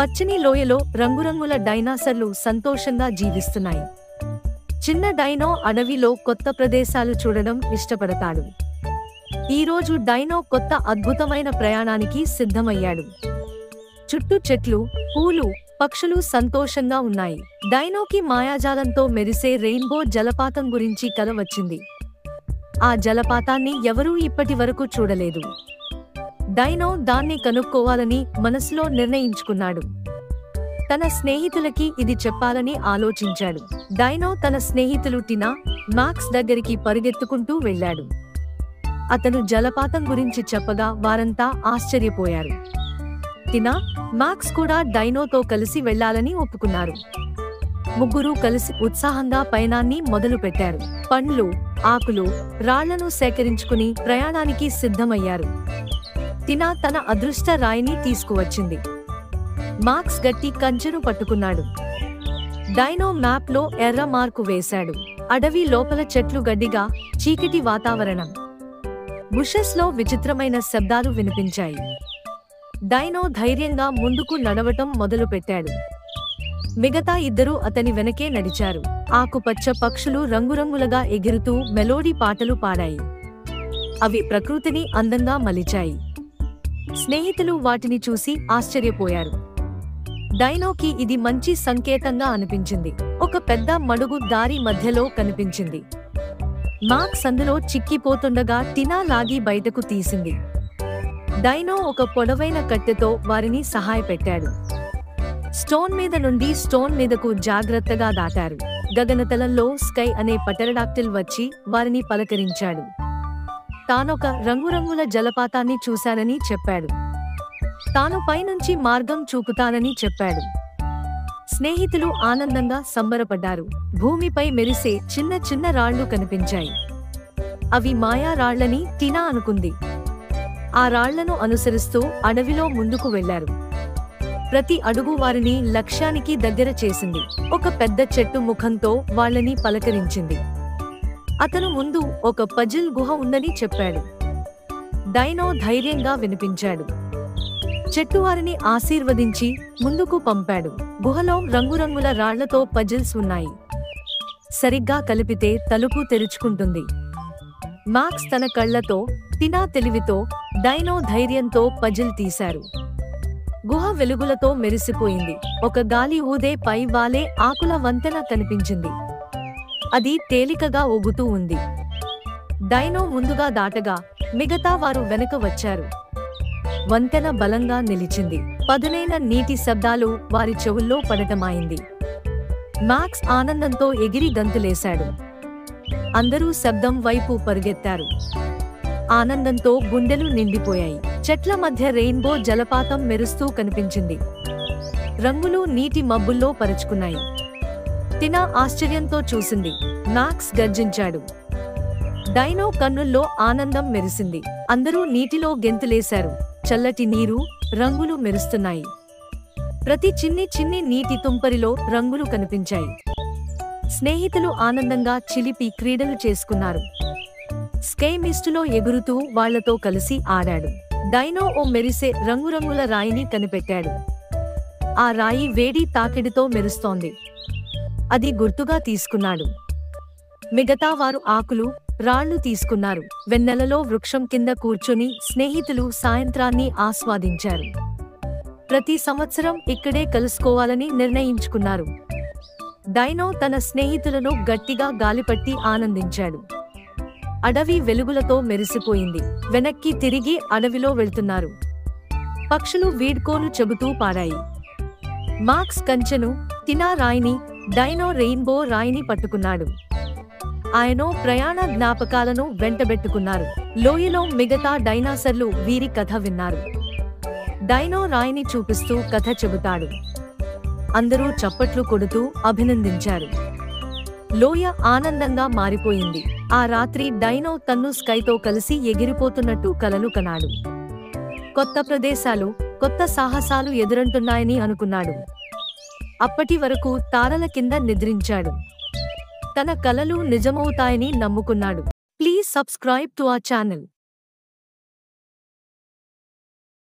పచ్చని లోయలో రంగురంగుల డైనాసర్లు సంతోషంగా జీవిస్తున్నాయి. చిన్న డైనో అడవిలో కొత్త ప్రదేశాలు చూడడం ఇష్టపడతాడు. ఈరోజు డైనో కొత్త అద్భుతమైన ప్రయాణానికి సిద్ధమయ్యాడు. చుట్టూ చెట్లు, పూలు, పక్షులు సంతోషంగా ఉన్నాయి. డైనోకి మాయాజాలంతో మెరిసే రెయిన్బో జలపాతం గురించి కల వచ్చింది. ఆ జలపాతాన్ని ఎవరూ ఇప్పటి వరకు చూడలేదు. డైనో దాన్ని కనుక్కోవాలని మనసులో నిర్ణయించుకున్నాడు. తన స్నేహితులకి ఇది చెప్పాలని ఆలోచించాడు. డైనో తన స్నేహితులు టినా, మాక్స్ దగ్గరికి పరిగెత్తుకుంటూ వెళ్ళాడు. అతను జలపాతం గురించి చెప్పగా వారంతా ఆశ్చర్యపోయారు. టినా, మాక్స్ కూడా డైనోతో కలిసి వెళ్లాలని ఒప్పుకున్నారు. ముగ్గురూ కలిసి ఉత్సాహంగా పయనాన్ని మొదలుపెట్టారు. పండ్లు, ఆకులు, రాళ్లను సేకరించుకుని ప్రయాణానికి సిద్ధమయ్యారు. టినా తన అదృష్ట రాయిని తీసుకువచ్చింది. మాక్స్ గట్టి కంచెను పట్టుకున్నాడు. డైనో మ్యాప్ లో ఎర్ర మార్కు వేశాడు. అడవి లోపల చెట్లు గడ్డిగా, చీకటి వాతావరణం. బుషెస్ లో విచిత్రమైన శబ్దాలు వినిపించాయి. డైనో ధైర్యంగా ముందుకు నడవటం మొదలుపెట్టాడు. మిగతా ఇద్దరూ అతని వెనకే నడిచారు. ఆకుపచ్చ పక్షులు రంగురంగులుగా ఎగురుతూ మెలోడీ పాటలు పాడాయి. అవి ప్రకృతిని అందంగా మలిచాయి. స్నేహితులు వాటిని చూసి ఆశ్చర్యపోయారు. డైనోకి ఇది మంచి సంకేతంగా అనిపించింది. ఒక పెద్ద మడుగు దారి మధ్యలో కనిపించింది. మాక్స్ అందులో చిక్కిపోతుండగా టినా లాగి బయటకు తీసింది. డైనో ఒక పొడవైన కట్టెతో వారిని సహాయపెట్టాడు. స్టోన్ మీద నుండి స్టోన్ మీదకు జాగ్రత్తగా దాటారు. గగనతలంలో స్కై అనే పటెరడాక్టిల్ వచ్చి వారిని పలకరించాడు. తానొక రంగురంగుల జలపాతాన్ని చూశానని చెప్పాడు. తాను పైనుంచి మార్గం చూపుతానని చెప్పాడు. స్నేహితులు ఆనందంగా సంబరపడ్డారు. భూమిపై మెరిసే చిన్న చిన్న రాళ్లు కనిపించాయి. అవి మాయా రాళ్లని టినా అనుకుంది. ఆ రాళ్లను అనుసరిస్తూ అడవిలో ముందుకు వెళ్లారు. ప్రతి అడుగు వారిని లక్ష్యానికి దగ్గర చేసింది. ఒక పెద్ద చెట్టు ముఖంతో వాళ్ళని పలకరించింది. అతను ముందు ఒక పజిల్ గుహ ఉందని చెప్పాడు. డైనో ధైర్యంగా వినిపించాడు. చెట్టు వారిని ఆశీర్వదించి ముందుకు పంపాడు. గుహలో రంగురంగుల రాళ్లతో పజిల్స్ ఉన్నాయి. సరిగ్గా కలిపితే తలుపు తెరుచుకుంటుంది. మాక్స్ తన కళ్లతో, టినా తెలివితో, డైనో ధైర్యంతో పజిల్ తీశారు. గుహ వెలుగులతో మెరిసిపోయింది. ఒక గాలి ఊదే పై వాలే ఆకుల వంతెన కనిపించింది. అది తేలికగా ఊగుతూ ఉంది. డైనో ముందుగా దాటగా మిగతా వారు వెనక వచ్చారు. వంతెన బలంగా నిలిచింది. పదునైన నీటి శబ్దాలు వారి చెవుల్లో పడటమాయింది. మాక్స్ ఆనందంతో ఎగిరి గంతులేశాడు. అందరూ శబ్దం వైపు పరుగెత్తారు. ఆనందంతో గుండెలు నిండిపోయాయి. చెట్ల మధ్య రెయిన్బో జలపాతం మెరుస్తూ కనిపించింది. రంగులు నీటి మబ్బుల్లో పరుచుకున్నాయి. టినా ఆశ్చర్యంతో చూసింది. మాక్స్ గర్జించాడు. డైనో కన్నుల్లో ఆనందం మెరిసింది. అందరూ నీటిలో గెంతులేశారు. చల్లటి నీరు, రంగులు మెరుస్తున్నాయి. ప్రతి చిన్ని నీటి తుంపరిలో రంగులు కనిపించాయి. స్నేహితులు ఆనందంగా చిలిపి క్రీడలు చేసుకున్నారు. స్కై మిస్టులో ఎగురుతూ వాళ్లతో కలిసి ఆడాడు. డైనో ఓ మెరిసే రంగురంగుల రాయిని కనిపెట్టాడు. ఆ రాయి వేడి తాకిడితో మెరుస్తోంది. అది గుర్తుగా తీసుకున్నాడు. మిగతా వారు ఆకులు, రాళ్లు తీసుకున్నారు. వెన్నెలలో వృక్షం కింద కూర్చొని స్నేహితులు సాయంత్రాన్ని ఆస్వాదించారు. ప్రతి సంవత్సరం ఇక్కడే కలుసుకోవాలని నిర్ణయించుకున్నారు. డైనో తన స్నేహితులను గట్టిగా గాలిపట్టి ఆనందించాడు. అడవి వెలుగులతో మెరిసిపోయింది. వెనక్కి తిరిగి అడవిలో వెళ్తున్నారు. పక్షులు వీడ్కోలు చెబుతూ పాడాయి. మాక్స్ కంచెను, టినా రాయిని, డైనో రెయిన్బో రాయిని పట్టుకున్నాడు. ఆయనో ప్రయాణ జ్ఞాపకాలను వెంటబెట్టుకున్నారు. లోయలో మిగతా డైనాసర్లు వీరి కథ విన్నారు. డైనో రాయిని చూపిస్తూ కథ చెబుతాడు. అందరూ చప్పట్లు కొడుతూ అభినందించారు. లోయ ఆనందంగా మారిపోయింది. ఆ రాత్రి డైనో తన్ను స్కైతో కలిసి ఎగిరిపోతున్నట్టు కలలు కనాడు. కొత్త ప్రదేశాలు, కొత్త సాహసాలు ఎదురంటున్నాయని అనుకున్నాడు. అప్పటి వరకు తారల కింద నిద్రించాడు. తన కలలు నిజమవుతాయని నమ్ముకున్నాడు. Please subscribe to our channel.